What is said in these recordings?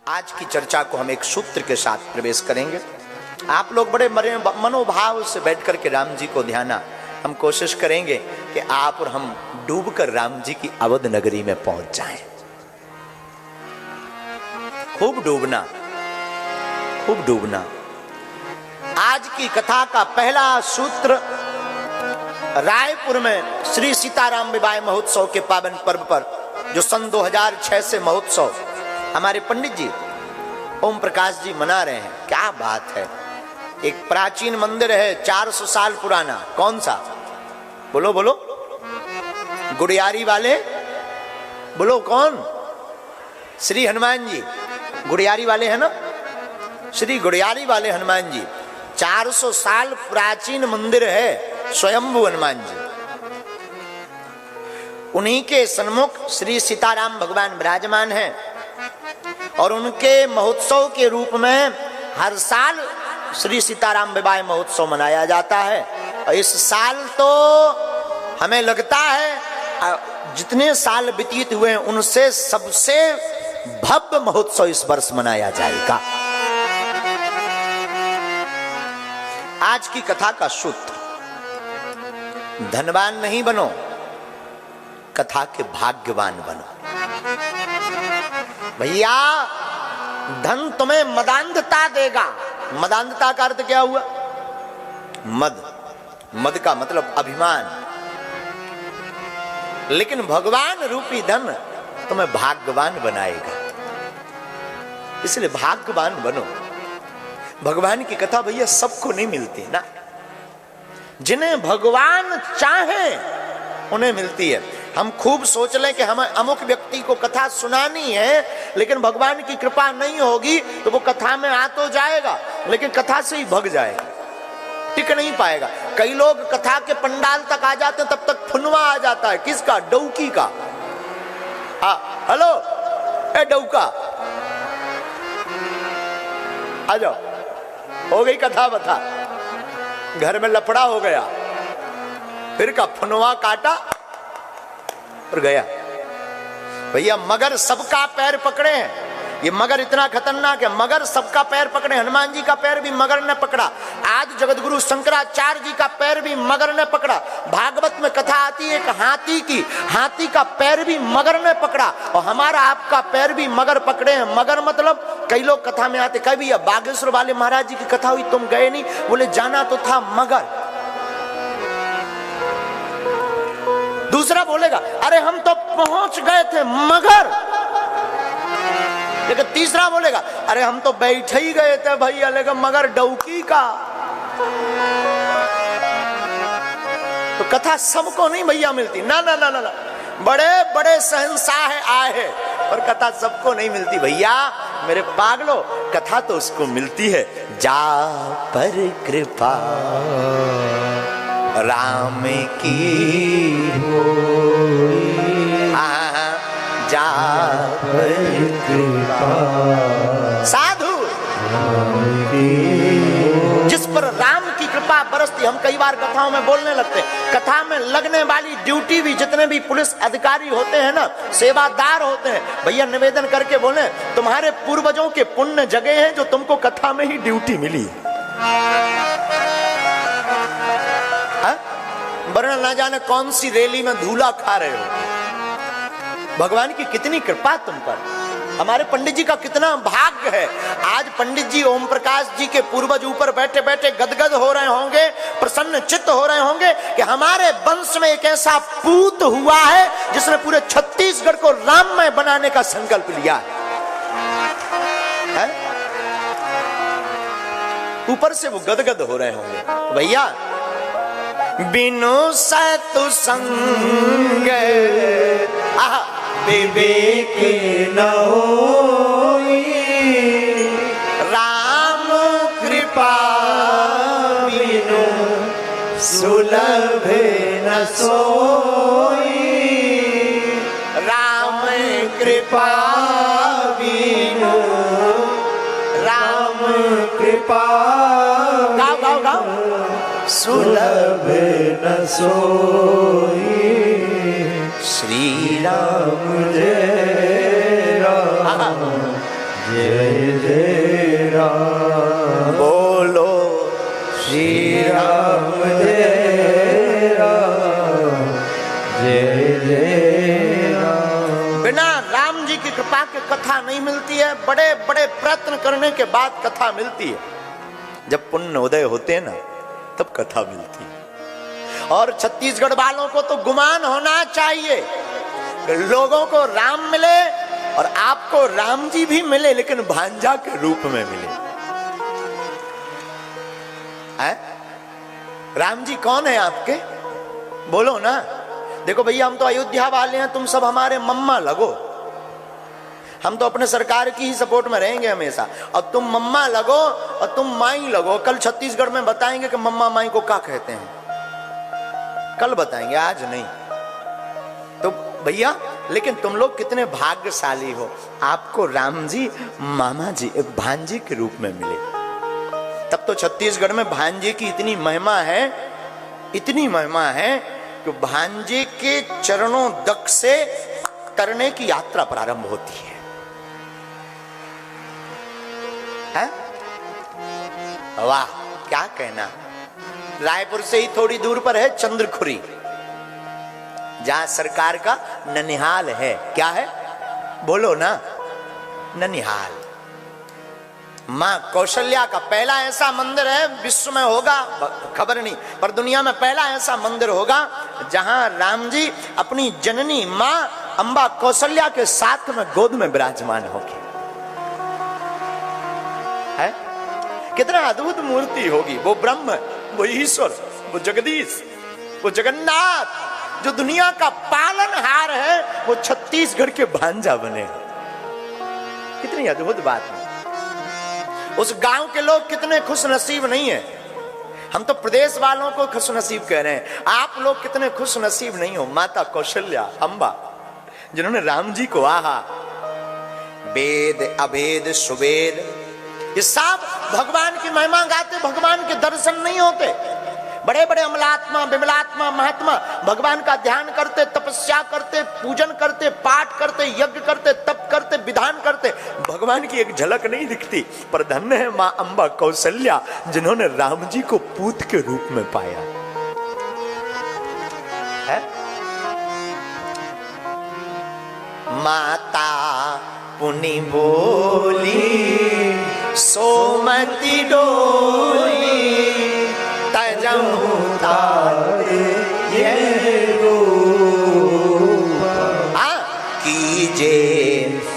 आज की चर्चा को हम एक सूत्र के साथ प्रवेश करेंगे। आप लोग बड़े मनोभाव से बैठ करके राम जी को ध्याना। हम कोशिश करेंगे कि आप और हम डूबकर राम जी की अवध नगरी में पहुंच जाएं। खूब डूबना, खूब डूबना। आज की कथा का पहला सूत्र रायपुर में श्री सीताराम विवाह महोत्सव के पावन पर्व पर, जो सन 2006 से महोत्सव हमारे पंडित जी ओम प्रकाश जी मना रहे हैं। क्या बात है। एक प्राचीन मंदिर है 400 साल पुराना। कौन सा? बोलो बोलो। गुड़ियारी वाले बोलो। कौन? श्री हनुमान जी गुड़ियारी वाले हैं ना। श्री गुड़ियारी वाले हनुमान जी 400 साल प्राचीन मंदिर है। स्वयंभू हनुमान जी, उन्हीं के सन्मुख श्री सीताराम भगवान विराजमान हैं और उनके महोत्सव के रूप में हर साल श्री सीताराम विवाह महोत्सव मनाया जाता है। और इस साल तो हमें लगता है जितने साल व्यतीत हुए हैं उनसे सबसे भव्य महोत्सव इस वर्ष मनाया जाएगा। आज की कथा का सूत्र, धनवान नहीं बनो, कथा के भाग्यवान बनो। भैया धन तुम्हें मदांधता देगा। मदांधता का अर्थ क्या हुआ? मद। मद का मतलब अभिमान। लेकिन भगवान रूपी धन तुम्हें भाग्यवान बनाएगा। इसलिए भाग्यवान बनो। भगवान की कथा भैया सबको नहीं मिलती ना। जिन्हें भगवान चाहे उन्हें मिलती है। हम खूब सोच लें कि हमें अमुक व्यक्ति को कथा सुनानी है, लेकिन भगवान की कृपा नहीं होगी तो वो कथा में आ तो जाएगा लेकिन कथा से ही भग जाएगा, टिक नहीं पाएगा। कई लोग कथा के पंडाल तक आ जाते हैं, तब तक फुनवा आ जाता है। किसका? डौकी का। हेलो ए डौका, आ जाओ। हो गई कथा बता, घर में लफड़ा हो गया, फिर का फुनवा काटा और गया। भैया मगर सबका पैर पकड़े हैं। ये मगर इतना खतरनाक है। मगर सबका पैर पकड़े। हनुमान जी का पैर भी मगर ने पकड़ा। आज जगतगुरु शंकराचार्य जी का पैर भी मगर ने पकड़ा। भागवत में कथा आती है एक हाथी की, हाथी का पैर भी मगर ने पकड़ा। और हमारा आपका पैर भी मगर पकड़े हैं। मगर मतलब कई लोग कथा में आते, कई भैया बागेश्वर वाले महाराज जी की कथा हुई, तुम गए नहीं? बोले जाना तो था मगर। दूसरा बोलेगा अरे हम तो पहुंच गए थे मगर। लेकिन तीसरा बोलेगा अरे हम तो बैठे ही गए थे भैया, लेकिन मगर डौकी का। तो कथा सबको नहीं भैया मिलती ना ना ना ना, ना। बड़े बड़े शहंशाह आए हैं और कथा सबको नहीं मिलती भैया। मेरे पागलो, कथा तो उसको मिलती है जा पर कृपा राम की हो, जा पर कृपा। साधु जिस पर राम की कृपा बरसती। हम कई बार कथाओं में बोलने लगते हैं, कथा में लगने वाली ड्यूटी भी, जितने भी पुलिस अधिकारी होते हैं ना, सेवादार होते हैं, भैया निवेदन करके बोले तुम्हारे पूर्वजों के पुण्य जगह हैं जो तुमको कथा में ही ड्यूटी मिली। वरना ना जाने कौन सी रैली में धूला खा रहे हो। भगवान की कितनी कृपा तुम पर। हमारे पंडित जी का कितना भाग्य है। आज पंडित जी ओम प्रकाश जी के पूर्वज ऊपर बैठे बैठे गदगद हो रहे होंगे, प्रसन्न चित्त हो रहे होंगे कि हमारे वंश में एक ऐसा पूत हुआ है जिसने पूरे छत्तीसगढ़ को राममय बनाने का संकल्प लिया है? ऊपर से वो गदगद हो रहे होंगे। भैया बिनु सतु संग विवेक न होई, राम कृपा बिनु सुलभ न सोई, राम कृपा बिनु, राम कृपा गाओ गाओ गाओ, सुलभ न सोई। श्री राम जय राम जय जय राम। बोलो श्री राम जय राम, जय जय राम। बिना राम जी की कृपा के कथा नहीं मिलती है। बड़े बड़े प्रयत्न करने के बाद कथा मिलती है। जब पुण्य उदय होते हैं ना, तब कथा मिलती है। और छत्तीसगढ़ वालों को तो गुमान होना चाहिए, लोगों को राम मिले और आपको राम जी भी मिले, लेकिन भांजा के रूप में मिले। है? राम जी कौन है आपके? बोलो ना। देखो भैया, हम तो अयोध्या वाले हैं, तुम सब हमारे मम्मा लगो। हम तो अपने सरकार की ही सपोर्ट में रहेंगे हमेशा। और तुम मम्मा लगो और तुम माई लगो। कल छत्तीसगढ़ में बताएंगे कि मम्मा माई को क्या कहते हैं। कल बताएंगे, आज नहीं। तो भैया, लेकिन तुम लोग कितने भाग्यशाली हो, आपको राम जी मामा जी भांजे के रूप में मिले। तब तो छत्तीसगढ़ में भांजे की इतनी महिमा है, इतनी महिमा है कि भांजे के चरणों दक से करने की यात्रा प्रारंभ होती है। वाह, क्या कहना। रायपुर से ही थोड़ी दूर पर है चंद्रखुरी, जहां सरकार का ननिहाल है। क्या है? बोलो ना, ननिहाल। मां कौशल्या का पहला ऐसा मंदिर है, विश्व में होगा खबर नहीं, पर दुनिया में पहला ऐसा मंदिर होगा जहां राम जी अपनी जननी मां अंबा कौशल्या के साथ में गोद में विराजमान होगी। है? कितना अद्भुत मूर्ति होगी। वो ब्रह्म, वो ईश्वर, वो जगदीश, वो जगन्नाथ, जो दुनिया का पालनहार है, वो छत्तीसगढ़ के भांजा बने। कितनी अद्भुत बात है। उस गांव के लोग कितने खुश नसीब नहीं है। हम तो प्रदेश वालों को खुश नसीब कह रहे हैं, आप लोग कितने खुश नसीब नहीं हो। माता कौशल्या अंबा, जिन्होंने राम जी को आहा वेद अभेद सुवेद, ये सब भगवान की महिमा गाते, भगवान के दर्शन नहीं होते। बड़े बड़े अमलात्मा विमलात्मा महात्मा भगवान का ध्यान करते, तपस्या करते, पूजन करते, पाठ करते, यज्ञ करते, तप करते, विधान करते, भगवान की एक झलक नहीं दिखती। पर धन्य है मां अंबा कौशल्या, जिन्होंने राम जी को पूत के रूप में पाया है। माता पुनि बोली सोमति डोली, तजहु तात ये रूप। कीजे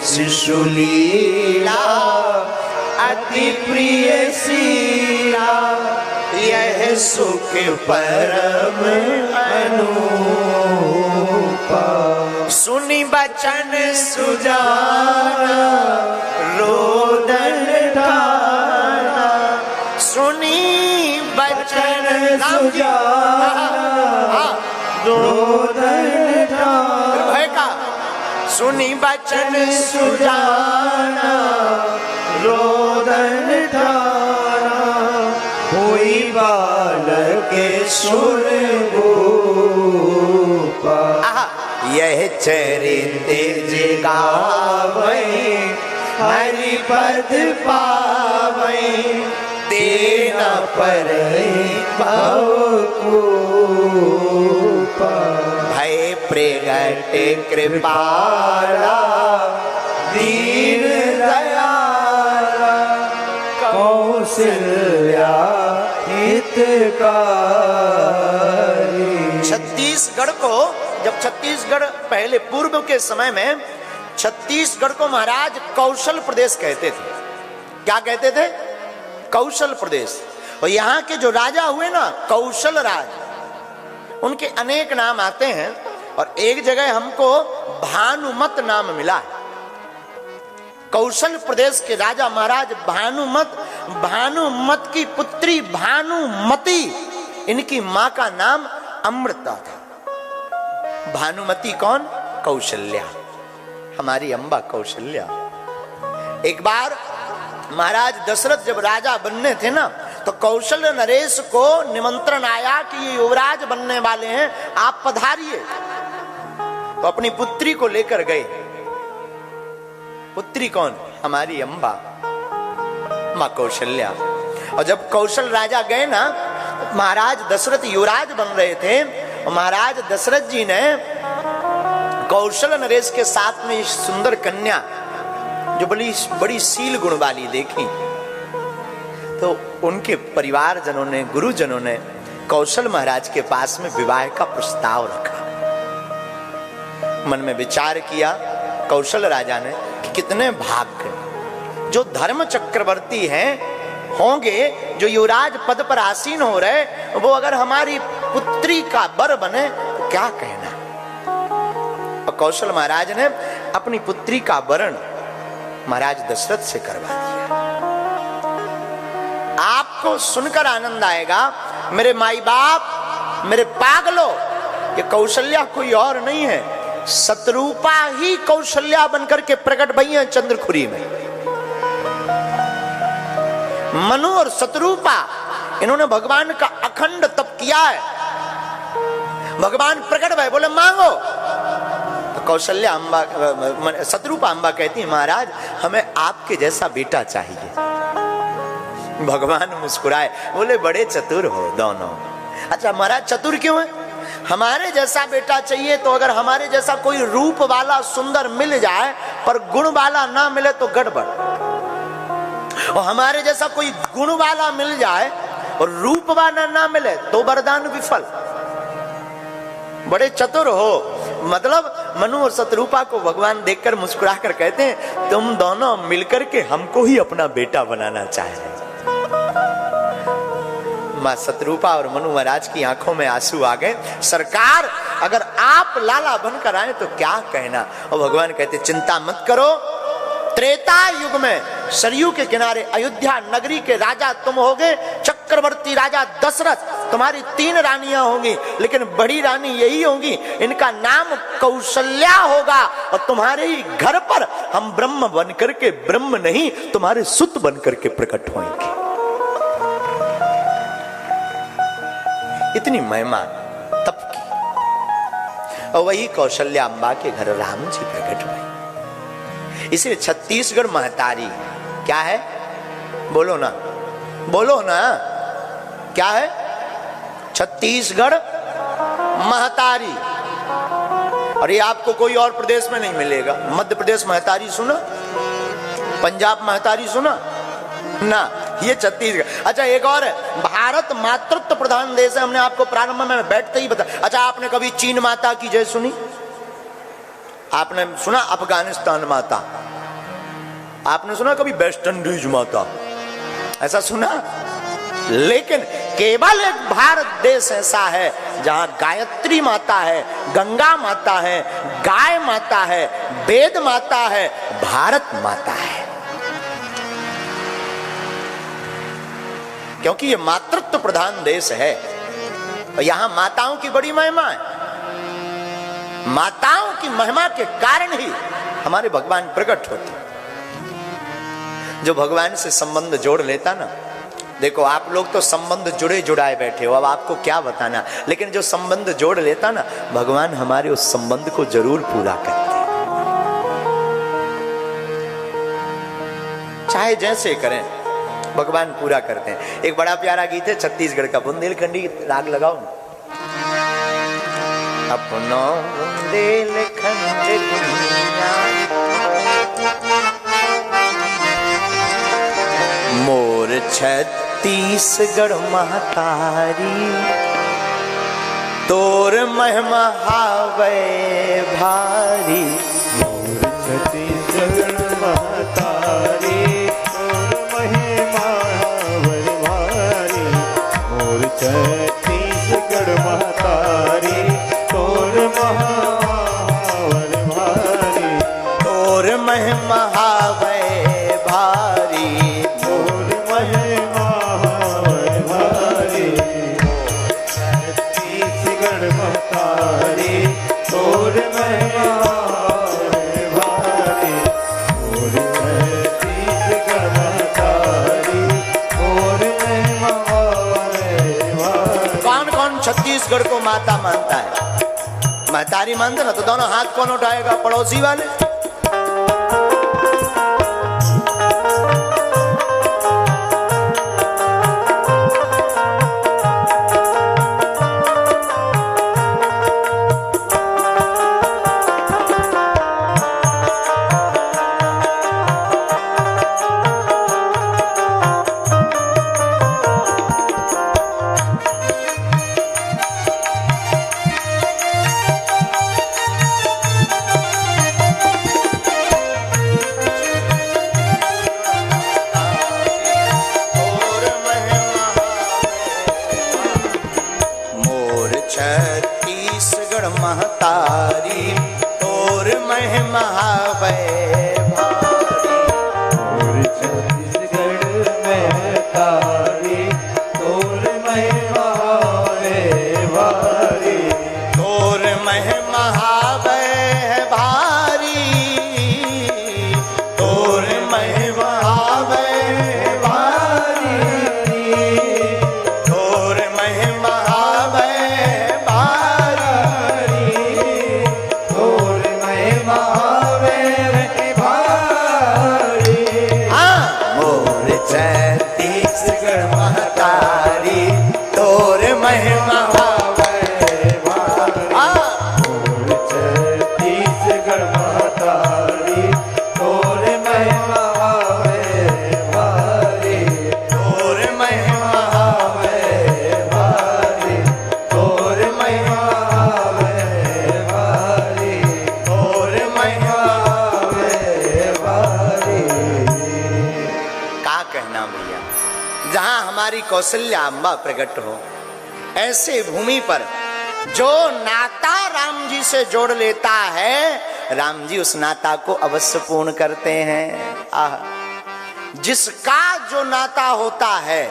शिशु लीला अति प्रिय शीला, यह सुख परम अनूपा। सुनि बचन सुजाना रोदन ठाना, सुनी बचन सुजाना रोदन ठाना। भय का सुनी बचन सुजाना रोदन ठाना, हुई बालक सुर गोपा। यह चरित गावै हरि पद पावै, तेना पर भय प्रगट कृपाला दीन दयाला, कौशल्या हितकारी। छत्तीसगढ़ को, जब छत्तीसगढ़ पहले पूर्व के समय में छत्तीसगढ़ को महाराज कौशल प्रदेश कहते थे। क्या कहते थे? कौशल प्रदेश। और यहाँ के जो राजा हुए ना कौशल राज, उनके अनेक नाम आते हैं। और एक जगह हमको भानुमत नाम मिला है। कौशल प्रदेश के राजा महाराज भानुमत, भानुमत की पुत्री भानुमती, इनकी मां का नाम अमृता था। भानुमती कौन? कौशल्या, हमारी अंबा कौशल्या। एक बार महाराज दशरथ जब राजा बनने थे ना, तो कौशल नरेश को निमंत्रण आया कि ये युवराज बनने वाले हैं, आप पधारिए। तो अपनी पुत्री को लेकर गए। पुत्री कौन? हमारी अम्बा माँ कौशल्या। और जब कौशल राजा गए ना, महाराज दशरथ युवराज बन रहे थे, और महाराज दशरथ जी ने कौशल नरेश के साथ में इस सुंदर कन्या जो बड़ी शील गुण वाली देखी, तो उनके परिवारजनों ने, गुरुजनों ने कौशल महाराज के पास में विवाह का प्रस्ताव रखा। मन में विचार किया कौशल राजा ने कि कितने भाग्य जो धर्म चक्रवर्ती हैं होंगे, जो युवराज पद पर आसीन हो रहे, वो अगर हमारी पुत्री का वर बने तो क्या कहना। और कौशल महाराज ने अपनी पुत्री का वरण महाराज दशरथ से करवा दिया। आपको सुनकर आनंद आएगा, मेरे माई बाप, मेरे पागलों, ये कौशल्या कोई और नहीं है, शत्रुपा ही कौशल्या बनकर के प्रकट भई है चंद्रखुरी में। मनु और शत्रुपा, इन्होंने भगवान का अखंड तप किया है। भगवान प्रकट भय, बोले मांगो। तो कौशल्या अम्बा, शत्रुपा अम्बा कहती है, महाराज हमें आपके जैसा बेटा चाहिए। भगवान मुस्कुराए, बोले बड़े चतुर हो दोनों। अच्छा महाराज चतुर क्यों है? हमारे जैसा बेटा चाहिए तो अगर हमारे जैसा कोई रूप वाला सुंदर मिल जाए पर गुण वाला ना मिले तो गड़बड़, और हमारे जैसा कोई गुण वाला मिल जाए और रूप वाला ना मिले तो वरदान विफल। बड़े चतुर हो, मतलब मनु और शत्रुपा को भगवान देखकर मुस्कुरा कर कहते हैं, तुम दोनों मिलकर के हमको ही अपना बेटा बनाना चाह रहे। मां शत्रुपा और मनु महाराज की आंखों में आंसू आ गए। सरकार अगर आप लाला बनकर आए तो क्या कहना। और भगवान कहते चिंता मत करो, त्रेता युग में सरयू के किनारे अयोध्या नगरी के राजा तुम होगे, चक्रवर्ती राजा दशरथ, तुम्हारी 3 रानियां होंगी, लेकिन बड़ी रानी यही होंगी, इनका नाम कौशल्या होगा, और तुम्हारे ही घर पर हम ब्रह्म बनकर के, ब्रह्म नहीं तुम्हारे सुत बनकर के प्रकट होंगे। इतनी महिमा तप की। और वही कौशल्या अम्बा के घर राम जी प्रकट हुए। इसलिए छत्तीसगढ़ महतारी क्या है? बोलो ना, बोलो ना, क्या है? छत्तीसगढ़ महतारी। और ये आपको कोई और प्रदेश में नहीं मिलेगा। मध्य प्रदेश महतारी सुना, पंजाब महतारी सुना ना, ये छत्तीसगढ़। अच्छा एक और है, भारत मातृत्व प्रधान देश है, हमने आपको प्रारंभ में बैठते ही बताया। अच्छा आपने कभी चीन माता की जय सुनी? आपने सुना अफगानिस्तान माता? आपने सुना कभी वेस्ट इंडीज माता? ऐसा सुना? लेकिन केवल एक भारत देश ऐसा है जहां गायत्री माता है, गंगा माता है, गाय माता है, वेद माता है, भारत माता है। क्योंकि ये मातृत्व प्रधान देश है और यहां माताओं की बड़ी महिमा है। माताओं की महिमा के कारण ही हमारे भगवान प्रकट होते। जो भगवान से संबंध जोड़ लेता ना, देखो आप लोग तो संबंध जुड़े जुड़ाए बैठे हो, अब आपको क्या बताना, लेकिन जो संबंध जोड़ लेता ना, भगवान हमारे उस संबंध को जरूर पूरा करते हैं, चाहे जैसे करें भगवान पूरा करते हैं। एक बड़ा प्यारा गीत है छत्तीसगढ़ का, बुंदेलखंडी राग लगाओ ना। अपनो बुंदेलखंड दुनिया मोर छत्तीसगढ़ महतारी, तोर महिमा हावे भारी। मोर छत्तीसगढ़ महतारी, छत्तीसगढ़ महतारी, तोर महावर भारी, तोर महिमा हावे भारी, तोर महिमा हावे भारी। छत्तीसगढ़ महतारी, तोर महिमा हावे भारी, तोर छत्तीसगढ़ महतारी, तोर महिमा। छत्तीसगढ़ को माता मानता है? महतारी मानते ना, तो दोनों हाथ कौन उठाएगा? पड़ोसी वाले। कहना भैया, जहां हमारी कौशल्या अम्बा प्रकट हो, ऐसे भूमि पर जो नाता राम जी से जोड़ लेता है, राम जी उस नाता को अवश्य पूर्ण करते हैं। जिसका जो नाता होता है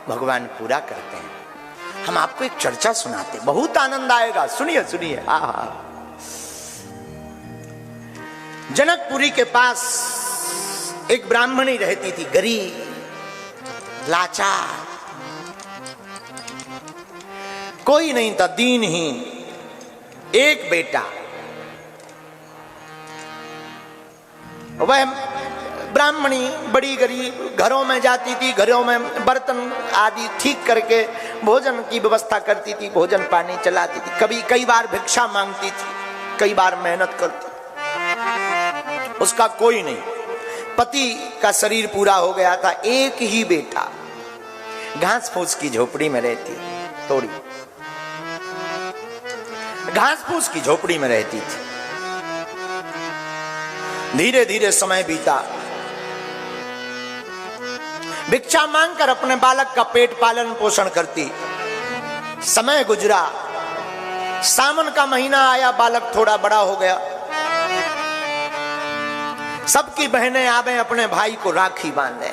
भगवान पूरा करते हैं। हम आपको एक चर्चा सुनाते, बहुत आनंद आएगा, सुनिए सुनिए। जनकपुरी के पास एक ब्राह्मणी रहती थी, गरीब लाचार, कोई नहीं था, दीनहीन, एक बेटा। वह ब्राह्मणी बड़ी गरीब, घरों में जाती थी, घरों में बर्तन आदि ठीक करके भोजन की व्यवस्था करती थी, भोजन पानी चलाती थी, कभी कई बार भिक्षा मांगती थी, कई बार मेहनत करती। उसका कोई नहीं, पति का शरीर पूरा हो गया था, एक ही बेटा, घास फूस की झोपड़ी में रहती, थोड़ी घास फूस की झोपड़ी में रहती थी। धीरे धीरे समय बीता, भिक्षा मांगकर अपने बालक का पेट पालन पोषण करती। समय गुजरा, सावन का महीना आया, बालक थोड़ा बड़ा हो गया। सबकी बहनें आवे अपने भाई को राखी बांधे,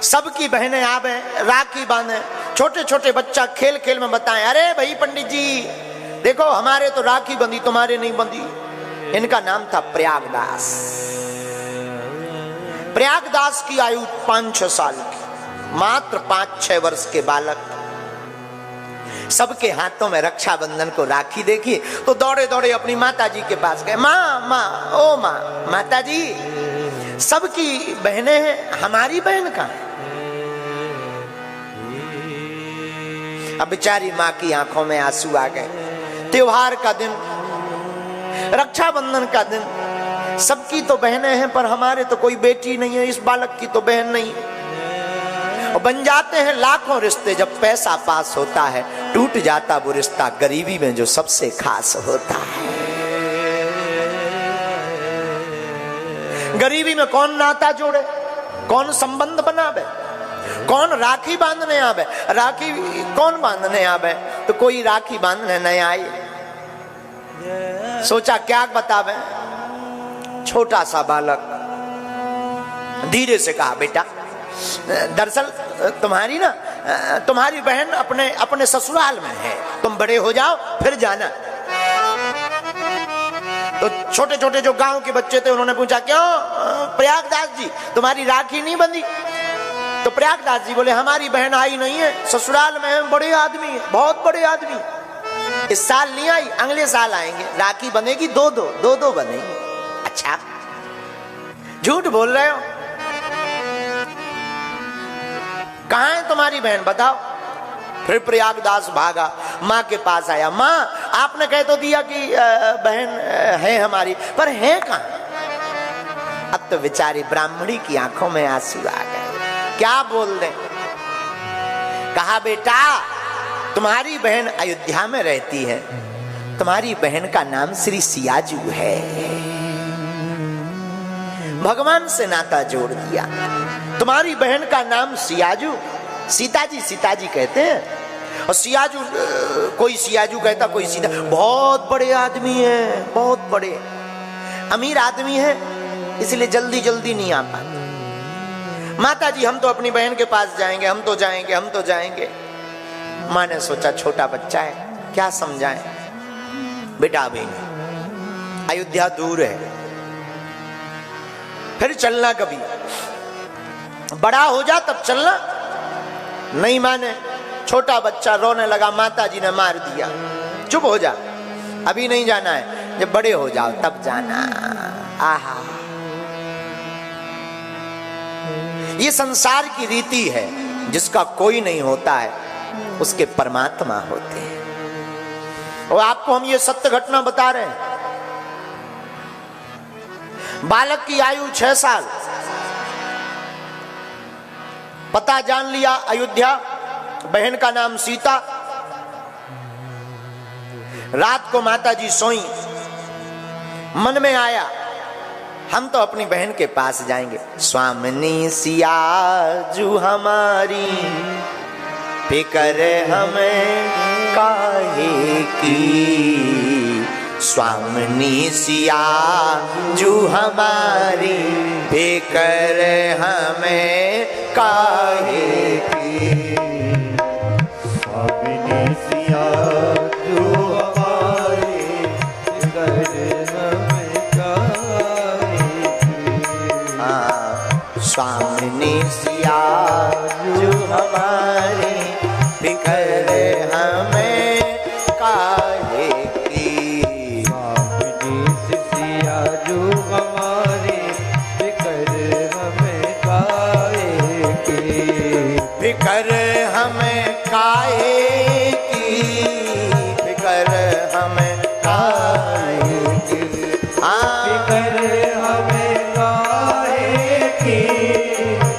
सबकी बहनें आवे राखी बांधे। छोटे छोटे बच्चा खेल खेल में बताएं, अरे भाई पंडित जी देखो हमारे तो राखी बंधी, तुम्हारे नहीं बंधी। इनका नाम था प्रयागदास। प्रयागदास की आयु 5-6 साल की, मात्र 5-6 वर्ष के बालक। सबके हाथों में रक्षाबंधन को राखी देखी तो दौड़े दौड़े अपनी माता जी के पास गए। माँ माँ, ओ माँ, माता जी सबकी बहनें हैं, हमारी बहन कहाँ है? अब बेचारी माँ की आंखों में आंसू आ गए। त्योहार का दिन, रक्षाबंधन का दिन, सबकी तो बहनें हैं पर हमारे तो कोई बेटी नहीं है, इस बालक की तो बहन नहीं है। और बन जाते हैं लाखों रिश्ते, जब पैसा पास होता है टूट जाता वो रिश्ता गरीबी में जो सबसे खास होता है। गरीबी में कौन नाता जोड़े, कौन संबंध बनावे, कौन राखी बांधने आवे? राखी कौन बांधने आवे? तो कोई राखी बांधने नहीं आई। सोचा क्या बतावे। छोटा सा बालक धीरे से कहा, बेटा दरअसल तुम्हारी बहन अपने ससुराल में है, तुम बड़े हो जाओ फिर जाना। तो छोटे छोटे जो गांव के बच्चे थे उन्होंने पूछा, क्यों प्रयागदास जी तुम्हारी राखी नहीं बंधी? तो प्रयागदास जी बोले, हमारी बहन आई नहीं है, ससुराल में है, बड़े आदमी है, बहुत बड़े आदमी। इस साल नहीं आई, अगले साल आएंगे, राखी बनेगी, दो बनेगी। अच्छा झूठ बोल रहे हो, कहां है तुम्हारी बहन बताओ? फिर प्रयागदास भागा, माँ के पास आया। माँ आपने कह तो दिया कि बहन है हमारी, पर है कहां? अब तो बेचारी ब्राह्मणी की आंखों में आंसू आ गए। क्या बोल दे? कहा, बेटा तुम्हारी बहन अयोध्या में रहती है, तुम्हारी बहन का नाम श्री सियाजू है। भगवान से नाता जोड़ दिया। तुम्हारी बहन का नाम सियाजू, सीताजी कहते हैं। और सियाजू, कोई सियाजू कहता, कोई सीता। बहुत बड़े आदमी है, बहुत बड़े अमीर आदमी है, इसलिए जल्दी जल्दी नहीं आ पाते। माता जी हम तो अपनी बहन के पास जाएंगे, हम तो जाएंगे। माँ ने सोचा छोटा बच्चा है, क्या समझाएं। बेटा अभी नहीं, अयोध्या दूर है, फिर चलना, कभी बड़ा हो जा तब चलना। नहीं माने, छोटा बच्चा रोने लगा। माता जी ने मार दिया, चुप हो जा, अभी नहीं जाना है, जब बड़े हो जाओ तब जाना। आहा, ये संसार की रीति है, जिसका कोई नहीं होता है उसके परमात्मा होते हैं। और आपको हम ये सत्य घटना बता रहे हैं। बालक की आयु 6 साल, पता जान लिया अयोध्या, बहन का नाम सीता। रात को माता जी सोई, मन में आया हम तो अपनी बहन के पास जाएंगे। स्वामिनी सियाजू हमारी फिकर हमें काहे की, स्वामिनी सियाजू हमारी फिकर हमें काहे की। स्वामिनी सियाजू हमारी फिकर हमें काहे की। स्वामिनी सियाजू हमारी फिकर हमें काहे की। स्वामिनी सियाजू हमारी फिकर हमें काहे की। फिकर हमें काहे की, फिकर हमें काहे की। फिकर हमें काहे की,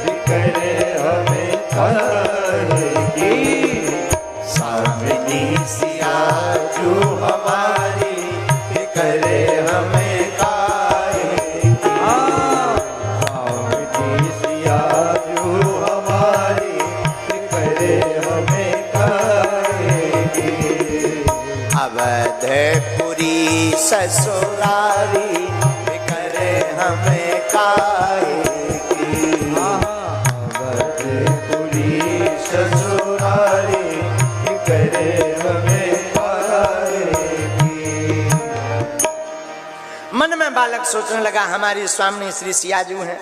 फिकर हमें काहे की। स्वामिनी सियाजू हमारी फिकर हमें काहे की। स्वामिनी सियाजू हमारी फिकर हमें काहे की। अवधपुरी ससुरारी फिकर हमें काहे की। अवधपुरी ससुरारी फिकर हमें काहे की। मन में बालक सोचने लगा हमारी स्वामिनी श्री सियाजू हैं,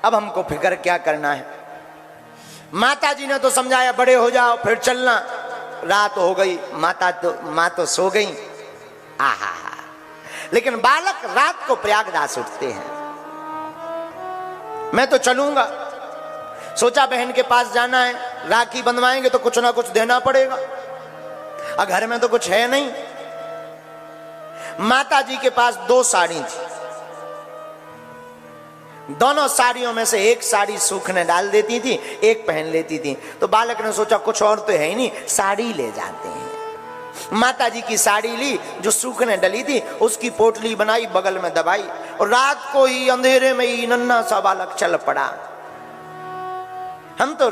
अब हमको फिक्र क्या करना है। माता जी ने तो समझाया बड़े हो जाओ फिर चलना। रात हो गई, माँ तो सो गई। आहा, लेकिन बालक रात को प्रयागराज उठते हैं। मैं तो चलूंगा, सोचा बहन के पास जाना है, राखी बंधवाएंगे तो कुछ ना कुछ देना पड़ेगा। और घर में तो कुछ है नहीं। माता जी के पास 2 साड़ी थी, दोनों साड़ियों में से एक साड़ी सूखने डाल देती थी, एक पहन लेती थी। तो बालक ने सोचा कुछ और तो है ही नहीं, साड़ी ले जाते हैं। माता जी की साड़ी ली जो सूखने डली थी, उसकी पोटली बनाई, बगल में दबाई, और रात को ही अंधेरे में ही नन्हा सा बालक चल पड़ा। हम तो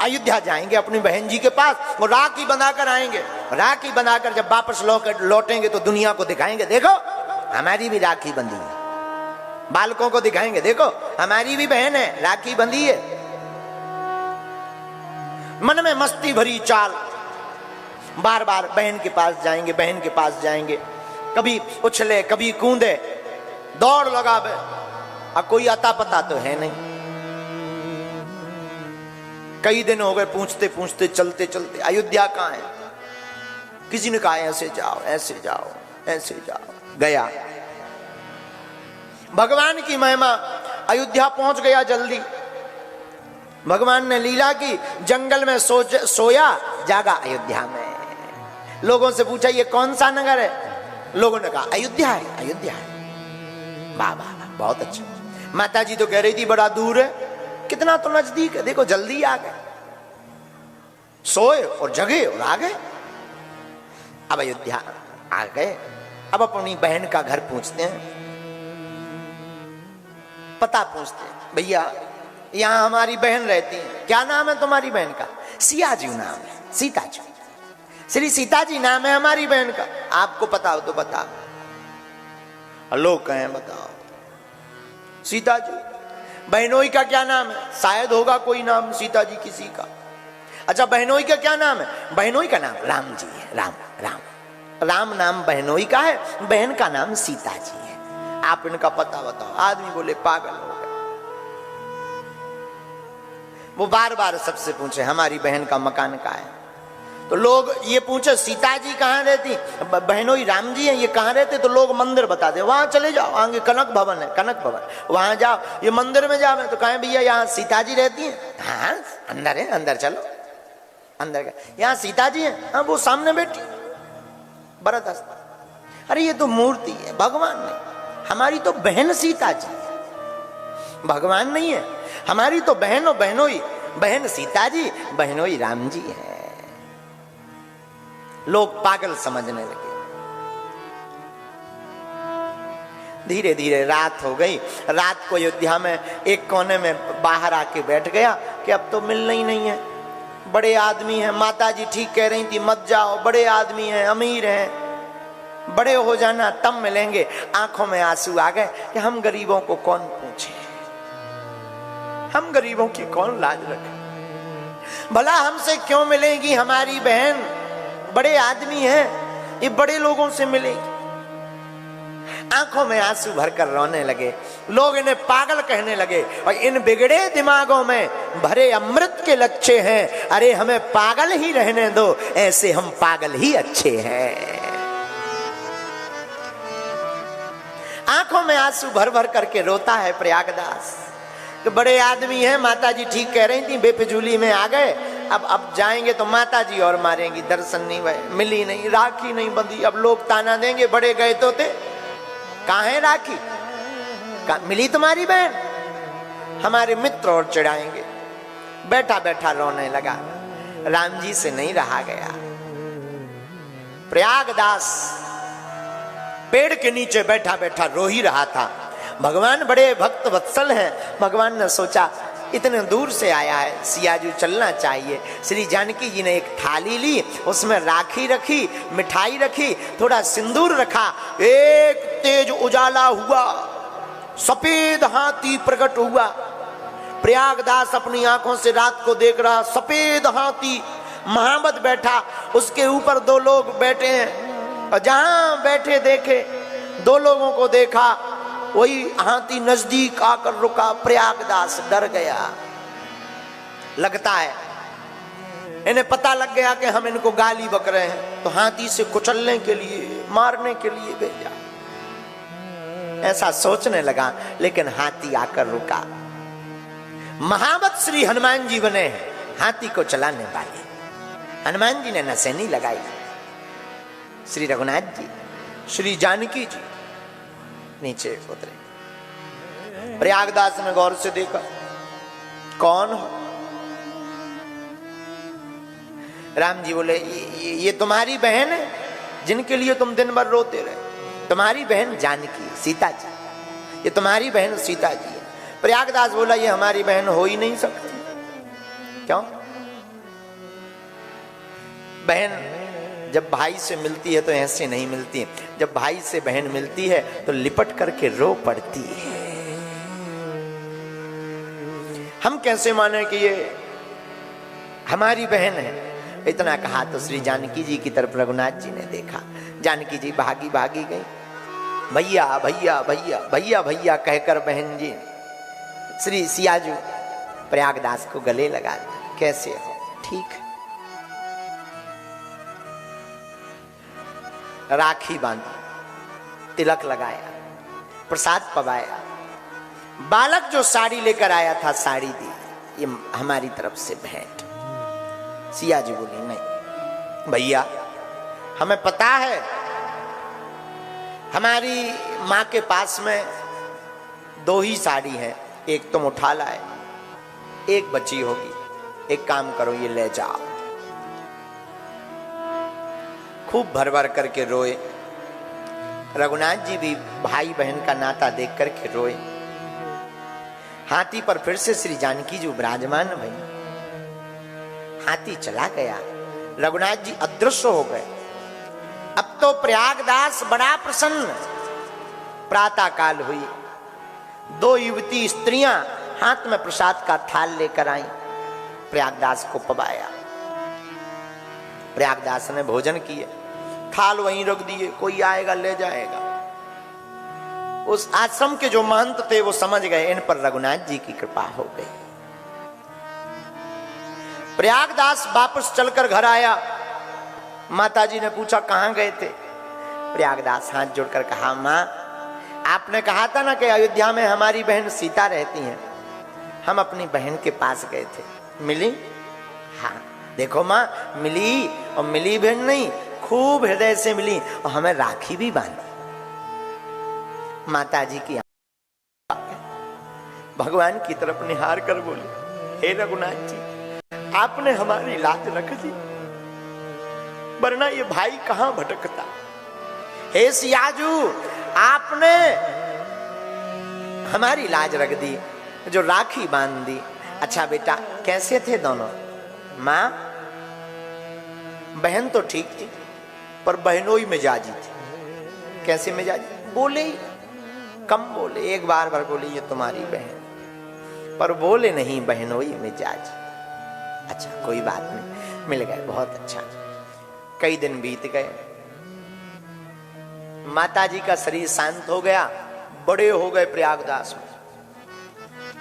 अयोध्या जाएंगे अपनी बहन जी के पास, वो राखी बंधाकर आएंगे। राखी बंधाकर जब वापस लौटेंगे तो दुनिया को दिखाएंगे, देखो हमारी भी राखी बंधी है। बालकों को दिखाएंगे, देखो हमारी भी बहन है, राखी बंधी है। मन में मस्ती भरी चाल, बार बार बहन के पास जाएंगे, बहन के पास जाएंगे। कभी उछले, कभी कूदे, दौड़ लगावे। अब कोई अता पता तो है नहीं। कई दिन हो गए पूछते पूछते, चलते चलते, अयोध्या कहाँ है। किसी ने कहा ऐसे जाओ, ऐसे जाओ, ऐसे जाओ। गया, भगवान की महिमा, अयोध्या पहुंच गया जल्दी। भगवान ने लीला की, जंगल में सोया, जागा अयोध्या में। लोगों से पूछा ये कौन सा नगर है। लोगों ने कहा अयोध्या है, अयोध्या है। वाह वाह वाह, बहुत अच्छा। माता जी तो कह रही थी बड़ा दूर है, कितना तो नजदीक है, देखो जल्दी आ गए। सोए और जगे और आ गए। अब अयोध्या आ गए। अब अपनी बहन का घर पूछते हैं, पता पूछते हैं, भैया यहां हमारी बहन रहती है, क्या नाम है तुम्हारी बहन का। सियाजू नाम है, सीता जी, श्री सीता जी नाम है हमारी बहन का। आपको पता हो तो बताओ। लोग कहें बताओ। सीता जी, बहनोई का क्या नाम है। शायद होगा कोई नाम सीता जी किसी का। अच्छा बहनोई का क्या नाम है। बहनोई का नाम राम जी है, राम राम राम नाम बहनोई का है, बहन का नाम सीता जी है। आप इनका पता बताओ। आदमी बोले पागल हो गए। वो बार बार सबसे पूछे हमारी बहन का मकान कहाँ है। तो लोग ये पूछे सीता जी कहाँ रहती, बहनोई राम जी हैं, ये कहाँ रहते। तो लोग मंदिर बता दे, वहां चले जाओ, आगे कनक भवन है, कनक भवन, वहां जाओ, ये मंदिर में जाओ। तो कहें भैया यहाँ सीता जी रहती हैं। हाँ अंदर है, अंदर चलो, अंदर का यहाँ सीता जी हैं। हाँ वो सामने बैठी भरत हस्ता। अरे ये तो मूर्ति है, भगवान नहीं, हमारी तो बहन सीता जी है, भगवान नहीं है। हमारी तो बहनों बहनोई, बहन सीता जी, बहनोई राम जी है। लोग पागल समझने लगे। धीरे धीरे रात हो गई। रात को अयोध्या में एक कोने में बाहर आके बैठ गया कि अब तो मिलना ही नहीं है, बड़े आदमी हैं। माता जी ठीक कह रही थी, मत जाओ, बड़े आदमी हैं, अमीर हैं, बड़े हो जाना तब मिलेंगे। आंखों में आंसू आ गए कि हम गरीबों को कौन पूछे, हम गरीबों की कौन लाज रखे, भला हमसे क्यों मिलेगी हमारी बहन, बड़े आदमी हैं, ये बड़े लोगों से मिलेगी। आंखों में आंसू भरकर रोने लगे। लोग इन्हें पागल कहने लगे और इन बिगड़े दिमागों में भरे अमृत के लच्छे हैं, अरे हमें पागल ही रहने दो, ऐसे हम पागल ही अच्छे हैं। आंखों में आंसू भर भर करके रोता है प्रयागदास। तो बड़े आदमी हैं, माता जी ठीक कह रही थी, बेफिजूली में आ गए, अब जाएंगे तो माता जी और मारेंगी, दर्शन नहीं हुए, मिली नहीं, राखी नहीं बंधी, अब लोग ताना देंगे, बड़े गए तो थे, कहाँ है राखी, मिली तुम्हारी बहन, हमारे मित्र और चिढ़ाएंगे। बैठा बैठा रोने लगा, राम जी से नहीं रहा गया। प्रयागदास पेड़ के नीचे बैठा बैठा रो ही रहा था। भगवान बड़े भक्त वत्सल हैं, भगवान ने सोचा इतने दूर से आया है, सियाजू चलना चाहिए। श्री जानकी जी ने एक थाली ली, उसमें राखी रखी, मिठाई रखी, थोड़ा सिंदूर रखा। एक तेज उजाला हुआ, सफेद हाथी प्रकट हुआ। प्रयागदास अपनी आंखों से रात को देख रहा, सफेद हाथी महाबत बैठा, उसके ऊपर दो लोग बैठे हैं, और जहां बैठे देखे, दो लोगों को देखा, वही हाथी नजदीक आकर रुका। प्रयागदास डर गया, लगता है इन्हें पता लग गया कि हम इनको गाली बक रहे हैं, तो हाथी से कुचलने के लिए, मारने के लिए भेजा, ऐसा सोचने लगा। लेकिन हाथी आकर रुका। महावत श्री हनुमान जी बने हैं हाथी को चलाने वाले। हनुमान जी ने नसेनी लगाई, श्री रघुनाथ जी, श्री जानकी जी नीचे उतरे। प्रयागदास ने गौर से देखा, कौन हो? राम जी बोले, ये तुम्हारी बहन है जिनके लिए तुम दिन भर रोते रहे, तुम्हारी बहन जानकी, सीता जी, ये तुम्हारी बहन सीता जी है। प्रयागदास बोला, ये हमारी बहन हो ही नहीं सकती। क्यों? बहन जब भाई से मिलती है तो ऐसे नहीं मिलती, जब भाई से बहन मिलती है तो लिपट करके रो पड़ती है। हम कैसे माने कि ये हमारी बहन है? इतना कहा तो श्री जानकी जी की तरफ रघुनाथ जी ने देखा। जानकी जी भागी भागी गई, भैया भैया भैया भैया भैया कहकर बहन जी श्री सियाजू प्रयागदास को गले लगा दिया। कैसे हो? ठीक है। राखी बांधी, तिलक लगाया, प्रसाद पवाया, बालक जो साड़ी लेकर आया था साड़ी दी, ये हमारी तरफ से भेंट। सिया जी बोली, नहीं भैया, हमें पता है हमारी माँ के पास में दो ही साड़ी है, एक तुम उठा लाए, एक बची होगी, एक काम करो ये ले जाओ। खूब भर भर करके रोए। रघुनाथ जी भी भाई बहन का नाता देख करके रोए। हाथी पर फिर से श्री जानकी जी विराजमान भई। हाथी चला गया, रघुनाथ जी अदृश्य हो गए। अब तो प्रयागदास बड़ा प्रसन्न। प्रातः काल हुई, दो युवती स्त्रियां हाथ में प्रसाद का थाल लेकर आई, प्रयागदास को पवाया। प्रयागदास ने भोजन किए, थाल वहीं रख दिए, कोई आएगा ले जाएगा। उस आश्रम के जो महंत थे वो समझ गए इन पर रघुनाथ जी की कृपा हो गई। प्रयागदास वापस चलकर घर आया। माताजी ने पूछा कहां गए थे? प्रयागदास हाथ जोड़कर कहा, मां आपने कहा था ना कि अयोध्या में हमारी बहन सीता रहती हैं, हम अपनी बहन के पास गए थे, मिली? हाँ देखो मां, मिली, और मिली बहन नहीं, खूब हृदय से मिली, और हमें राखी भी बांधी। माता जी की भगवान की तरफ निहार कर बोले, हे रघुनाथ जी, आपने हमारी लाज रख दी, वरना ये भाई कहां भटकता। हे सियाजू, आपने हमारी लाज रख दी, जो राखी बांध दी। अच्छा बेटा, कैसे थे दोनों? माँ बहन तो ठीक थी, पर बहनोई मिजाजी थी। कैसे मिजाजी? बोले ही कम बोले, एक बार बोले ये तुम्हारी बहन, पर बोले नहीं बहनोई मिजाज। अच्छा कोई बात नहीं, मिल गए, बहुत अच्छा। कई दिन बीत गए, माताजी का शरीर शांत हो गया, बड़े हो गए प्रयागदास में।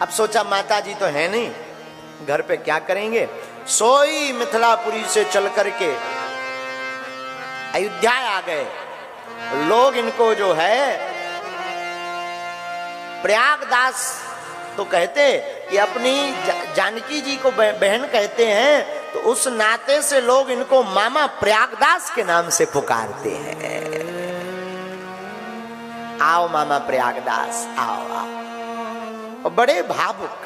अब सोचा माताजी तो है नहीं, घर पे क्या करेंगे? सोई मिथिलापुरी से चल करके अयोध्या आ गए। लोग इनको जो है प्रयागदास तो कहते, कि अपनी जानकी जी को बहन कहते हैं, तो उस नाते से लोग इनको मामा प्रयागदास के नाम से पुकारते हैं। आओ मामा प्रयागदास, आओ आओ। और बड़े भावुक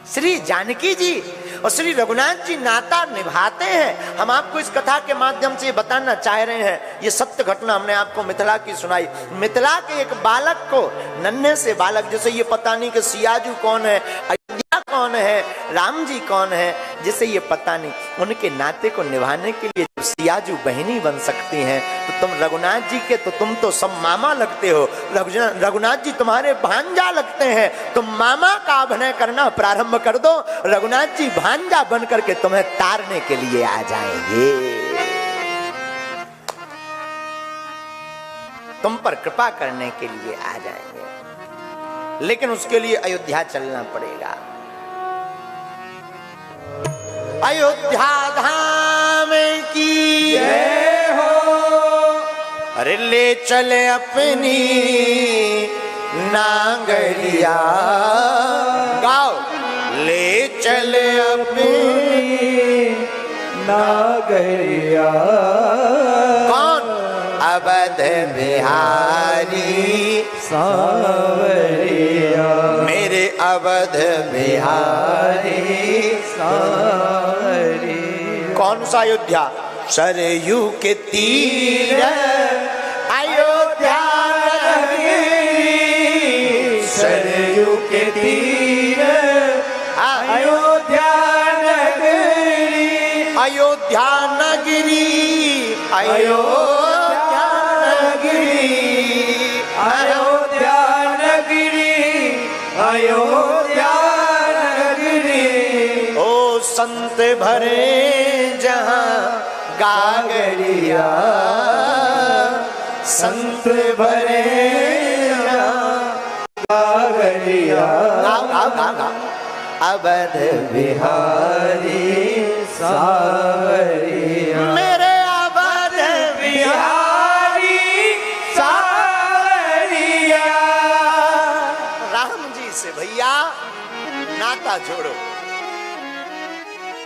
श्री जानकी जी और श्री रघुनाथ जी नाता निभाते हैं। हम आपको इस कथा के माध्यम से बताना चाह रहे हैं, ये सत्य घटना हमने आपको मिथिला की सुनाई। मिथिला के एक बालक को, नन्हे से बालक, जैसे ये पता नहीं कि सियाजू कौन है, अयोध्या कौन है, राम जी कौन है, जिसे ये पता नहीं, उनके नाते को निभाने के लिए जब सियाजू बहनी बन सकती हैं, तो तुम रघुनाथ जी के तो तुम तो सब मामा लगते हो, रघुनाथ जी तुम्हारे भांजा लगते हैं, तुम मामा का अभिनय करना प्रारंभ कर दो, रघुनाथ जी भांजा बन करके तुम्हें तारने के लिए आ जाएंगे, तुम पर कृपा करने के लिए आ जाएंगे। लेकिन उसके लिए अयोध्या चलना पड़ेगा। अयोध्या धाम की जय हो। अरे ले चले अपनी नांगरिया, गाओ, ले चले अपनी नागरिया। कौन? अवध बिहारी सांवरिया, मेरे अवध बिहारी सांवरिया। कौन सा अयोध्या? सरयू के तीर अयोध्या नगरी, सरयू के तीर अयोध्या नगरी, अयोध्या नगरी, अयोध्या नगरी, अयोध्या नगरी, अयोध्या नगरी। ओ संत भरे जहां गागरिया, संत भरे गागरिया। अवध बिहारी सांवरिया, मेरे अवध बिहारी सांवरिया। राम जी से भैया नाता जोड़ो,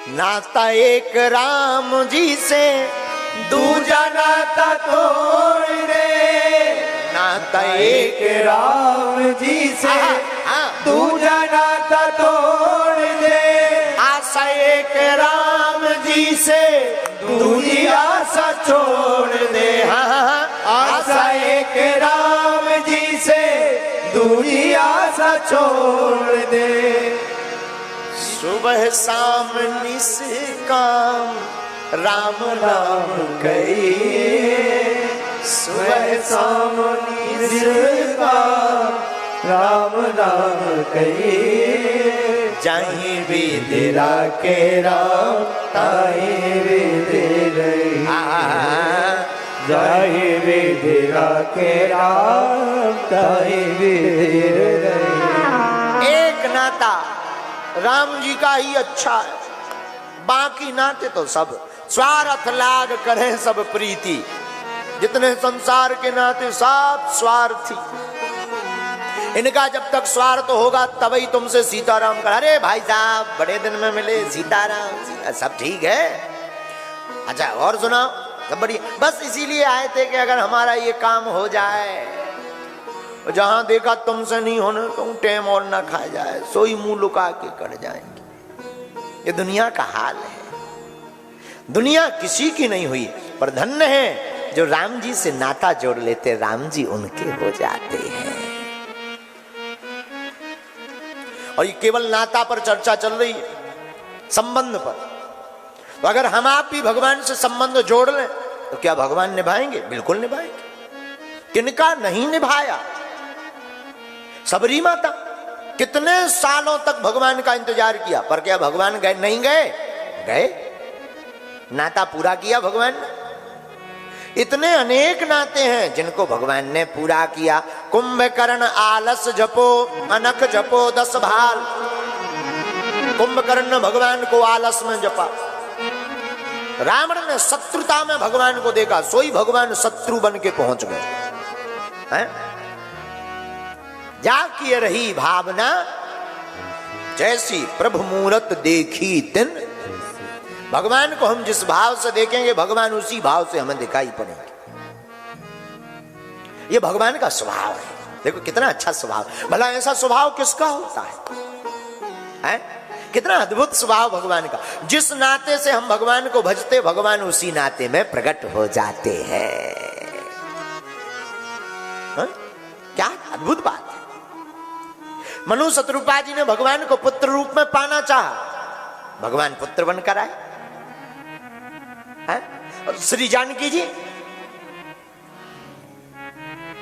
नाता एक राम जी से दूजा नाता तोड़ दे, नाता एक एक राम जी से दूजा नाता तोड़ दे। आशा एक राम जी से दूजी आशा छोड़ दे, आशा एक राम जी से दूजी आशा छोड़ दे। सुबह शाम निष्काम राम नाम कहिए, सुबह शाम निष्काम राम नाम कहिए। जाहि विदिरा के राम ताहि विधि रही, जाहि विदिरा के राम ताहि विधि रही। एक नाता राम जी का ही अच्छा है, बाकी नाते तो सब स्वार्थ लाग करें सब प्रीति। जितने संसार के नाते सब स्वार्थी, इनका जब तक स्वार्थ होगा तभी तुमसे सीताराम कर। अरे भाई साहब बड़े दिन में मिले, सीताराम सब ठीक है। अच्छा और सुनाओ, सब बढ़िया। बस इसीलिए आए थे कि अगर हमारा ये काम हो जाए, जहां देखा तुमसे नहीं होने तो टेम और ना खा जाए, सोई मुंह लुका के कर जाएंगे। ये दुनिया का हाल है। दुनिया किसी की नहीं हुई, पर धन्य है जो राम जी से नाता जोड़ लेते, राम जी उनके हो जाते हैं। और ये केवल नाता पर चर्चा चल रही है, संबंध पर। तो अगर हम आप भी भगवान से संबंध जोड़ लें तो क्या भगवान निभाएंगे? बिल्कुल निभाएंगे। किनका नहीं निभाया? सबरी माता कितने सालों तक भगवान का इंतजार किया, पर क्या भगवान गए? नहीं गए, गए, नाता पूरा किया भगवान ने। इतने अनेक नाते हैं जिनको भगवान ने पूरा किया। कुंभकर्ण आलस जपो अनख जपो 10 भाल। कुंभकर्ण ने भगवान को आलस में जपा, रावण ने शत्रुता में भगवान को देखा, सोई भगवान शत्रु बन के पहुंच गए हैं। जा किए रही भावना, जैसी प्रभु मूरत देखी तिन। भगवान को हम जिस भाव से देखेंगे भगवान उसी भाव से हमें दिखाई पड़ेंगे। ये भगवान का स्वभाव है। देखो कितना अच्छा स्वभाव, भला ऐसा स्वभाव किसका होता है? कितना अद्भुत स्वभाव भगवान का। जिस नाते से हम भगवान को भजते भगवान उसी नाते में प्रकट हो जाते हैं। क्या अद्भुत बात है। मनु शत्रुपा जी ने भगवान को पुत्र रूप में पाना चाहा, भगवान पुत्र बनकर आए। और श्री जानकी जी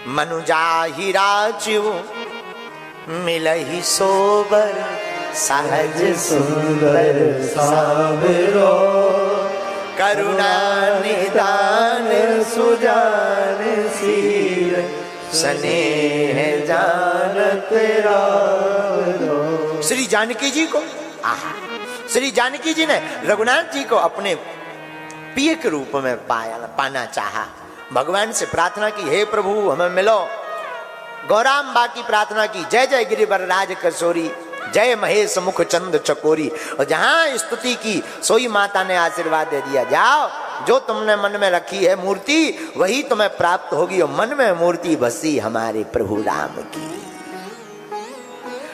मनुजा राजीव मिलहि सोबर सहज सुंदर सावरो करुणा निदान सुजान शील स्नेह जानत रावरो। श्री जानकी जी को श्री जानकी जी ने रघुनाथ जी को अपने प्रिय के रूप में पाना चाहा। भगवान से प्रार्थना की, हे प्रभु हमें मिलो। गौराम्बा की प्रार्थना की, जय जय गिरिवर राज कसोरी, जय महेश मुख चंद चकोरी। और जहां स्तुति की सोई माता ने आशीर्वाद दे दिया, जाओ जो तुमने मन में रखी है मूर्ति वही तुम्हें प्राप्त होगी। और मन में मूर्ति बसी हमारे प्रभु राम की।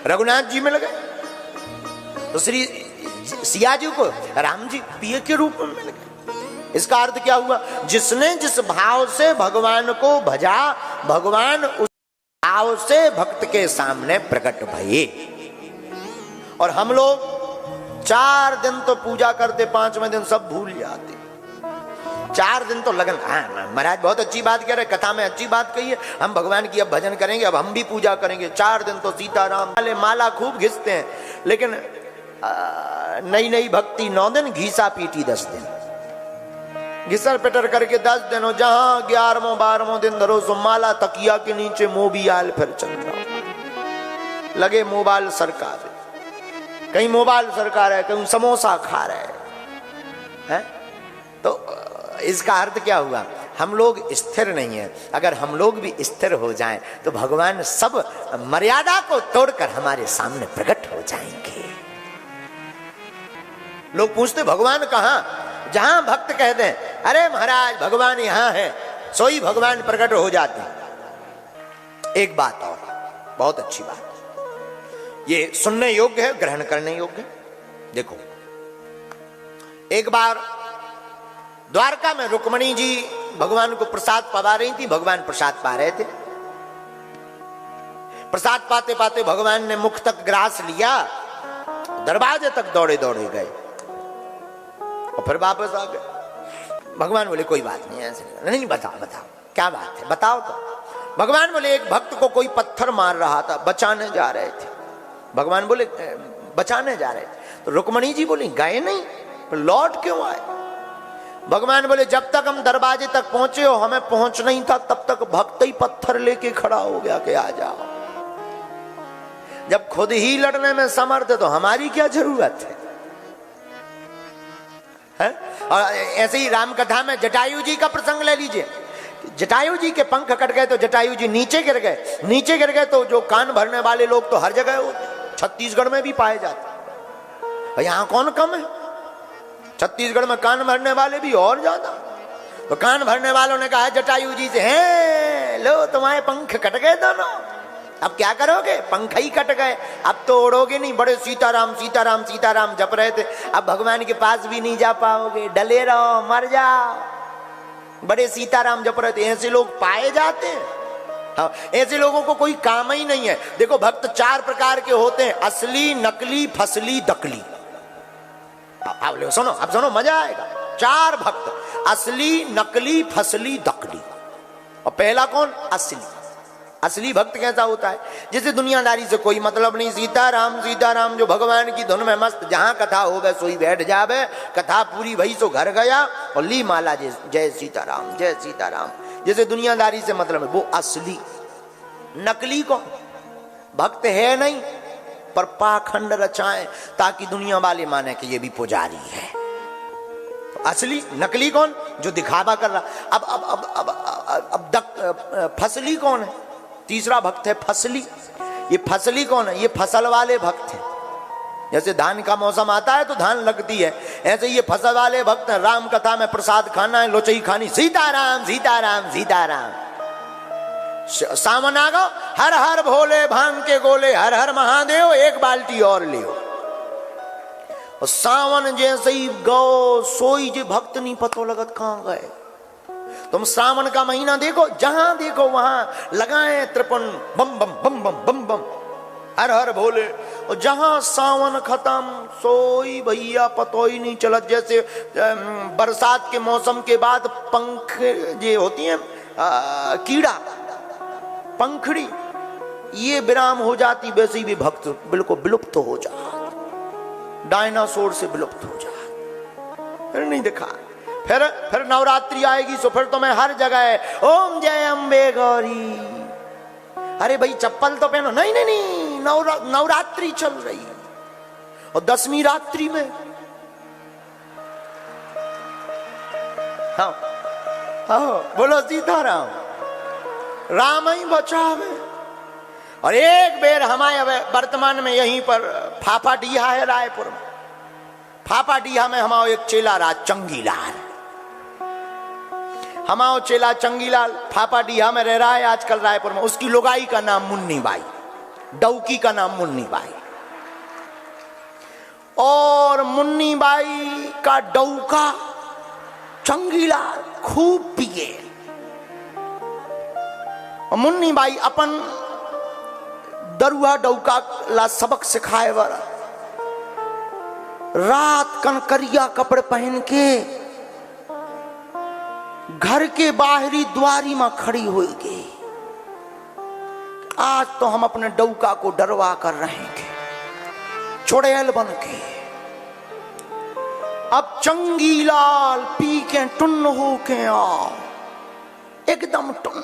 रघुनाथ जी मिल गए तो श्री सिया जी को राम जी प्रिय के रूप में मिल गए। इसका अर्थ क्या हुआ? जिसने जिस भाव से भगवान को भजा भगवान उस भाव से भक्त के सामने प्रकट भये। और हम लोग 4 दिन तो पूजा करते, 5वें दिन सब भूल जाते। 4 दिन तो लगन। महाराज बहुत अच्छी बात कह रहे, कथा में अच्छी बात कही है। हम भगवान की अब भजन करेंगे, अब हम भी पूजा करेंगे। 4 दिन तो सीताराम वाले माला खूब घिसते हैं, लेकिन नई नई भक्ति 9 दिन, घीसा पीटी 10 दिन। घिसर पिटर करके 10 दिन हो, जहां 11वां 12वां दिन धरो सो माला तकिया के नीचे मोबियाल फिर चल रहा। लगे मोबाइल सरकार, कहीं मोबाइल सरकार है, कहीं समोसा खा रहे हैं। तो इसका अर्थ क्या हुआ? हम लोग स्थिर नहीं है। अगर हम लोग भी स्थिर हो जाएं तो भगवान सब मर्यादा को तोड़कर हमारे सामने प्रकट हो जाएंगे। लोग पूछते भगवान कहां? जहां भक्त कहते हैं अरे महाराज भगवान यहां है, सोई भगवान प्रकट हो जाते हैं। एक बात और, बहुत अच्छी बात, ये सुनने योग्य है, ग्रहण करने योग्य है। देखो, एक बार द्वारका में रुक्मणी जी भगवान को प्रसाद पवा रही थी। भगवान प्रसाद पा रहे थे। प्रसाद पाते पाते भगवान ने मुख तक ग्रास लिया, दरवाजे तक दौड़े दौड़े गए और फिर वापस आ गए। भगवान बोले कोई बात नहीं, ऐसे नहीं, बताओ बताओ क्या बात है, बताओ तो। भगवान बोले एक भक्त को कोई पत्थर मार रहा था, बचाने जा रहे थे। भगवान बोले बचाने जा रहे थे। तो रुक्मणी जी बोली गए नहीं, तो लौट क्यों आए? भगवान बोले जब तक हम दरवाजे तक पहुंचे हो हमें पहुंच नहीं था, तब तक भक्त ही पत्थर लेके खड़ा हो गया कि आ जाओ। जब खुद ही लड़ने में समर्थ है तो हमारी क्या जरूरत है? और ऐसे ही राम कथा में जटायु जी का प्रसंग ले लीजिए। जटायु जी के पंख कट गए तो जटायु जी नीचे गिर गए। नीचे गिर गए तो जो कान भरने वाले लोग तो हर जगह होते, छत्तीसगढ़ में भी पाए जाते। और यहां कौन कम है? छत्तीसगढ़ में कान भरने वाले भी और ज्यादा। तो कान भरने वालों ने कहा जटायु जी से, हैं लो तुम्हारे पंख कट गए दोनों, अब क्या करोगे? पंख ही कट गए, अब तो उड़ोगे नहीं। बड़े सीताराम सीताराम सीताराम जप रहे थे, अब भगवान के पास भी नहीं जा पाओगे, डले रहो, मर जाओ। बड़े सीताराम जप रहे थे। ऐसे लोग पाए जाते हैं, हाँ, ऐसे लोगों को कोई काम ही नहीं है। देखो भक्त 4 प्रकार के होते हैं, असली, नकली, फसली, दकली। आप सुनो, अब सुनो, मजा आएगा। 4 भक्त, असली, नकली, फसली, दकली। और पहला कौन? असली। असली भक्त कैसा होता है? जैसे दुनियादारी से कोई मतलब नहीं, सीताराम सीताराम, जो भगवान की धुन में मस्त, जहां कथा हो गए सोई बैठ जावे, कथा पूरी भई सो घर गया और ली माला जय सीताराम जय सीताराम। जैसे दुनियादारी से मतलब है, वो असली। नकली कौन? भक्त है नहीं पर पाखंड रचाएं ताकि दुनिया वाले माने कि ये भी पुजारी है। असली। नकली कौन? जो दिखावा कर रहा। अब फसली कौन है? तीसरा भक्त है फसली। ये फसली कौन है? ये फसल वाले भक्त हैं। जैसे धान का मौसम आता है तो धान लगती है, ऐसे ये फसल वाले भक्त हैं। राम कथा में प्रसाद खाना है, लोचई खानी, सीताराम सीताराम सीताराम। सावन आ गो, हर हर भोले भांग के गोले, हर हर महादेव, एक बाल्टी और लियो। और सावन जैसे ही गो सोई जे भक्त नहीं पतो लगत कहां गए। तुम सावन का महीना देखो, जहां देखो वहां लगाए त्रिपन, बम बम बम बम बम बम, हर हर भोले। और जहां सावन खत्म सोई भैया पतो ही नहीं चलत। जैसे बरसात के मौसम के बाद पंख ये होती है कीड़ा, पंखड़ी, ये विराम हो जाती, वैसे ही भी भक्त बिल्कुल विलुप्त हो जात, डायनासोर से विलुप्त हो जात, फिर नहीं दिखा। फिर नवरात्रि आएगी तो फिर तुम्हें हर जगह ओम जय अम्बे गौरी। अरे भाई चप्पल तो पहनो। नहीं नहीं नहीं, नवरात्रि चल रही। और 10वीं रात्रि में हाँ हाँ बोलो सीताराम, राम ही बचावे। और एक बेर हमारे वर्तमान में यहीं पर फाफाडीहा है रायपुर में। फाफाडीहा में हमारा एक चेला रहा चंगीलाल। हमारा चेला चंगीलाल फाफाडीहा में रह रहा है आजकल रायपुर में। उसकी लुगाई का नाम मुन्नी बाई, डौकी का नाम मुन्नी बाई। और मुन्नी बाई का डौका चंगीलाल खूब पिए। मुन्नी बाई अपन दरुआ डौका ला सबक सिखाए वाला। रात कनकरिया कपड़े पहन के घर के बाहरी द्वारी में खड़ी होगी। आज तो हम अपने डौका को डरवा कर रहेंगे, चुड़ैल बन के। अब चंगीलाल पी के टुन्न हो के आओ, एकदम टुन्न।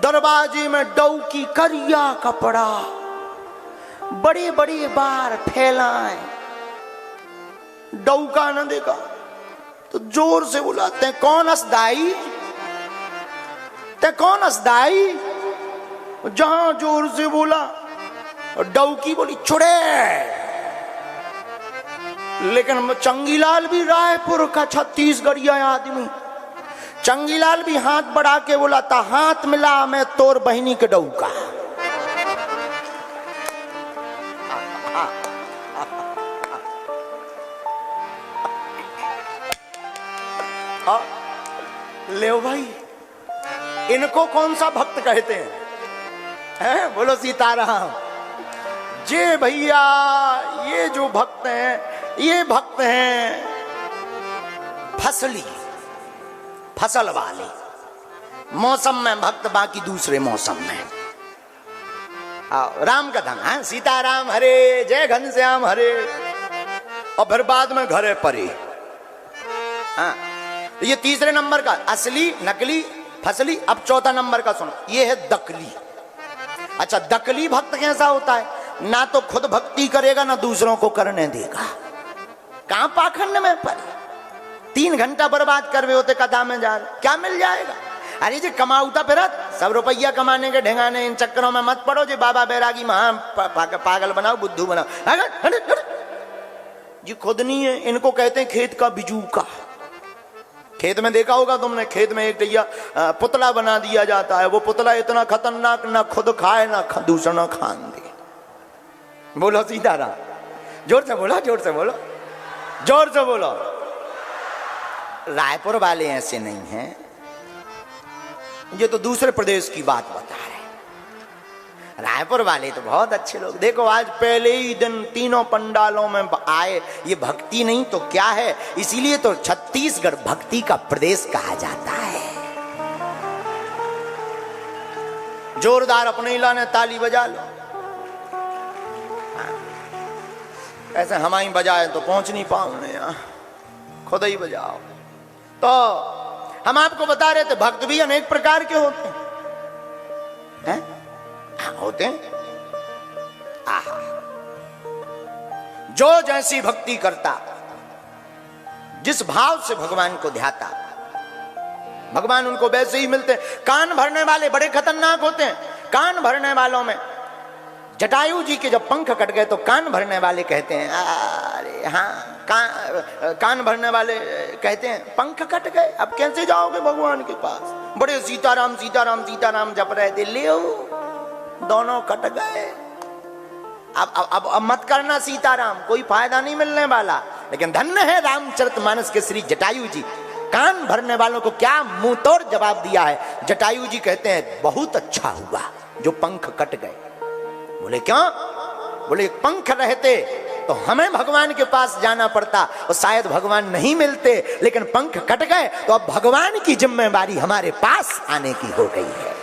दरवाजे में डौकी करिया कपड़ा, बड़े बड़े बार फैलाए। डौका न देखा तो जोर से बुलाते हैं, कौन असदाई? ते कौन असदाई? जहां जोर से बोला और डौकी बोली चुड़ैल। लेकिन चंगीलाल भी रायपुर का छत्तीसगढ़िया आदमी, चंगीलाल भी हाथ बढ़ा के बोला था, हाथ मिला मैं तोर बहनी के डौका। ले भाई, इनको कौन सा भक्त कहते हैं? बोलो सीताराम। जे भैया ये जो भक्त हैं, ये भक्त हैं फसली, फसल वाले। मौसम में भक्त, बाकी दूसरे मौसम में। राम कथा, हाँ सीताराम हरे, जय घनश्याम हरे, और फिर बाद में घरे परे। हाँ, तो ये तीसरे नंबर का असली, नकली, फसली। अब चौथा नंबर का सुनो, ये है दकली। अच्छा, दकली भक्त कैसा होता है? ना तो खुद भक्ति करेगा ना दूसरों को करने देगा। कहां पाखंड में पर 3 घंटा बर्बाद कर रहे होते कथा में जा रहे, क्या मिल जाएगा? अरे जी कमाऊता फिरत, सब रुपया कमाने के ढेंगाने, इन चक्करों में मत पड़ो। जी बाबा बैरागी महा पागल बनाओ, बुद्धू बनाओ। जी खुद नहीं है, इनको कहते हैं खेत का बिजूका। खेत में देखा होगा तुमने, खेत में एक दैया पुतला बना दिया जाता है। वो पुतला इतना खतरनाक, ना खुद खाए ना दूसरा खान दे। बोलो सीताराम, जोर से बोलो, जोर से बोलो, जोर से बोलो। रायपुर वाले ऐसे नहीं हैं। ये तो दूसरे प्रदेश की बात बता रहे। रायपुर वाले तो बहुत अच्छे लोग। देखो आज पहले ही दिन तीनों पंडालों में आए। ये भक्ति नहीं तो क्या है? इसीलिए तो छत्तीसगढ़ भक्ति का प्रदेश कहा जाता है। जोरदार अपने इलाने ताली बजा लो। ऐसे हमारी बजाए तो पहुंच नहीं पाऊंगे यहाँ, खुद ही बजाओ। तो हम आपको बता रहे थे भक्त भी अनेक प्रकार के होते हैं, होते हैं। आहा, जो जैसी भक्ति करता, जिस भाव से भगवान को ध्याता, भगवान उनको वैसे ही मिलते। कान भरने वाले बड़े खतरनाक होते हैं। कान भरने वालों में जटायु जी के जब पंख कट गए तो कान भरने वाले कहते हैं, अरे हाँ, कान भरने वाले कहते हैं पंख कट गए, अब कैसे जाओगे भगवान के पास? बड़े सीताराम सीताराम सीताराम जप रहे थे, ले दोनों कट गए। अब मत करना सीताराम, कोई फायदा नहीं मिलने वाला। लेकिन धन्य है रामचरितमानस के श्री जटायु जी, कान भरने वालों को क्या मुंह तोड़ जवाब दिया है। जटायु जी कहते हैं बहुत अच्छा हुआ जो पंख कट गए। बोले क्यों? बोले पंख रहते तो हमें भगवान के पास जाना पड़ता और शायद भगवान नहीं मिलते, लेकिन पंख कट गए तो अब भगवान की जिम्मेदारी हमारे पास आने की हो गई है।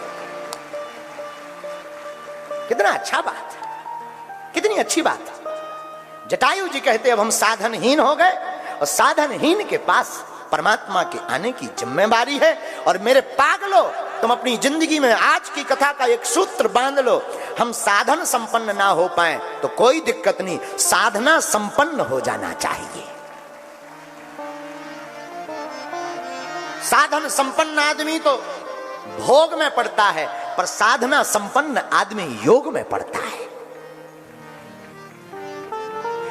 कितना अच्छा बात है, कितनी अच्छी बात है। जटायु जी कहते अब हम साधनहीन हो गए और साधनहीन के पास परमात्मा के आने की जिम्मेदारी है। और मेरे पागलो, तुम अपनी जिंदगी में आज की कथा का एक सूत्र बांध लो। हम साधन संपन्न ना हो पाए तो कोई दिक्कत नहीं, साधना संपन्न हो जाना चाहिए। साधन संपन्न आदमी तो भोग में पड़ता है, पर साधना संपन्न आदमी योग में पड़ता है।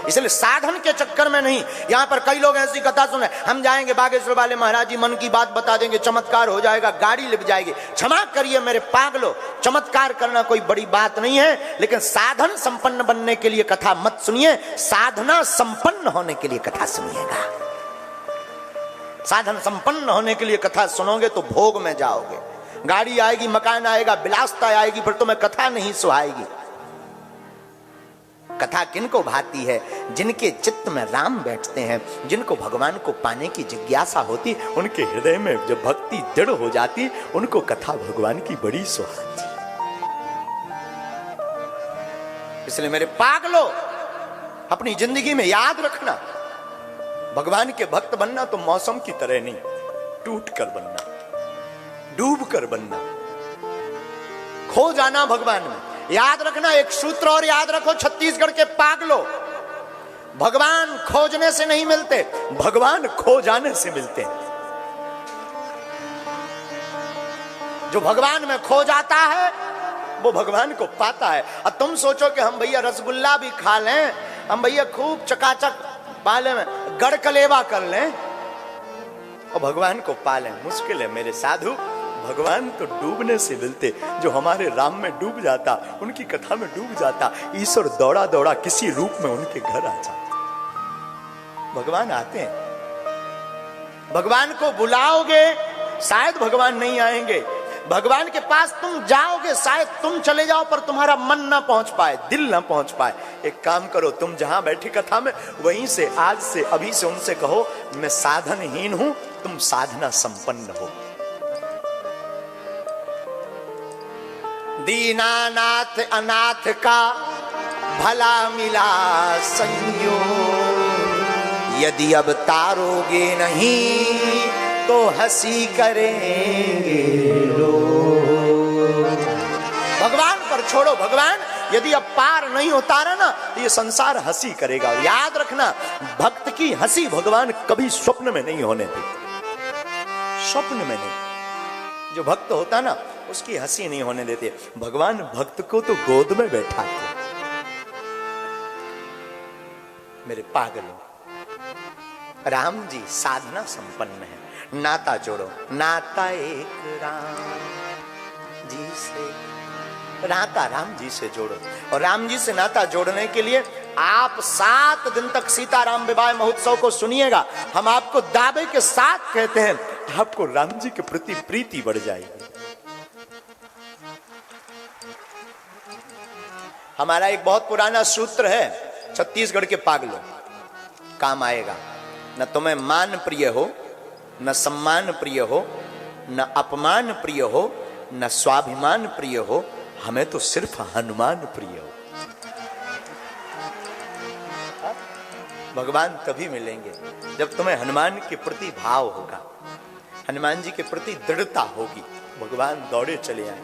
इसलिए साधन के चक्कर में नहीं। यहां पर कई लोग ऐसी कथा सुने, हम जाएंगे बागेश्वर वाले महाराज जी मन की बात बता देंगे, चमत्कार हो जाएगा, गाड़ी लिप जाएगी। क्षमा करिए मेरे पागलो, चमत्कार करना कोई बड़ी बात नहीं है, लेकिन साधन संपन्न बनने के लिए कथा मत सुनिए, साधना संपन्न होने के लिए कथा सुनिएगा। साधन संपन्न होने के लिए कथा सुनोगे तो भोग में जाओगे, गाड़ी आएगी, मकान आएगा, विलासता आएगी, फिर तुम्हें कथा नहीं सुहाएगी। कथा किनको भाती है? जिनके चित्त में राम बैठते हैं, जिनको भगवान को पाने की जिज्ञासा होती, उनके हृदय में जब भक्ति दृढ़ हो जाती, उनको कथा भगवान की बड़ी सुहाती। इसलिए मेरे पागलो, अपनी जिंदगी में याद रखना, भगवान के भक्त बनना तो मौसम की तरह नहीं, टूट कर बनना, डूब कर बनना, खो जाना भगवान में। याद रखना, एक सूत्र और याद रखो छत्तीसगढ़ के पागलो, भगवान खोजने से नहीं मिलते, भगवान खो जाने से मिलते हैं। जो भगवान में खो जाता है वो भगवान को पाता है। और तुम सोचो कि हम भैया रसगुल्ला भी खा लें, हम भैया खूब चकाचक पाले में गड़कलेवा कर लें और भगवान को पालें, मुश्किल है मेरे साधु। भगवान तो डूबने से मिलते। जो हमारे राम में डूब जाता, उनकी कथा में डूब जाता, ईश्वर दौड़ा दौड़ा किसी रूप में उनके घर आ जाता। भगवान आते हैं, भगवान को बुलाओगे शायद भगवान नहीं आएंगे, भगवान के पास तुम जाओगे शायद तुम चले जाओ, पर तुम्हारा मन ना पहुंच पाए, दिल ना पहुंच पाए। एक काम करो, तुम जहां बैठे कथा में वहीं से आज से अभी से उनसे कहो, मैं साधनहीन हूं, तुम साधना संपन्न हो। दीनानाथ अनाथ का भला मिला संयोग, यदि अब तारोगे नहीं तो हंसी करेंगे लोग। भगवान पर छोड़ो, भगवान यदि अब पार नहीं उतारा ना तो ये संसार हंसी करेगा। और याद रखना, भक्त की हंसी भगवान कभी स्वप्न में नहीं होने देते, स्वप्न में नहीं। जो भक्त होता ना उसकी हंसी नहीं होने देते। भगवान भक्त को तो गोद में बैठाते। मेरे पागलों, राम जी साधना संपन्न है। नाता जोड़ो, नाता एक राम जी से, नाता राम जी से जोड़ो। और राम जी से नाता जोड़ने के लिए आप 7 दिन तक सीताराम विवाह महोत्सव को सुनिएगा। हम आपको दावे के साथ कहते हैं, आपको राम जी के प्रति प्रीति बढ़ जाएगी। हमारा एक बहुत पुराना सूत्र है, छत्तीसगढ़ के पागलों, काम आएगा। न तुम्हें मान प्रिय हो, न सम्मान प्रिय हो, न अपमान प्रिय हो, न स्वाभिमान प्रिय हो, हमें तो सिर्फ हनुमान प्रिय हो। भगवान तभी मिलेंगे जब तुम्हें हनुमान के प्रति भाव होगा, हनुमान जी के प्रति दृढ़ता होगी, भगवान दौड़े चले आए।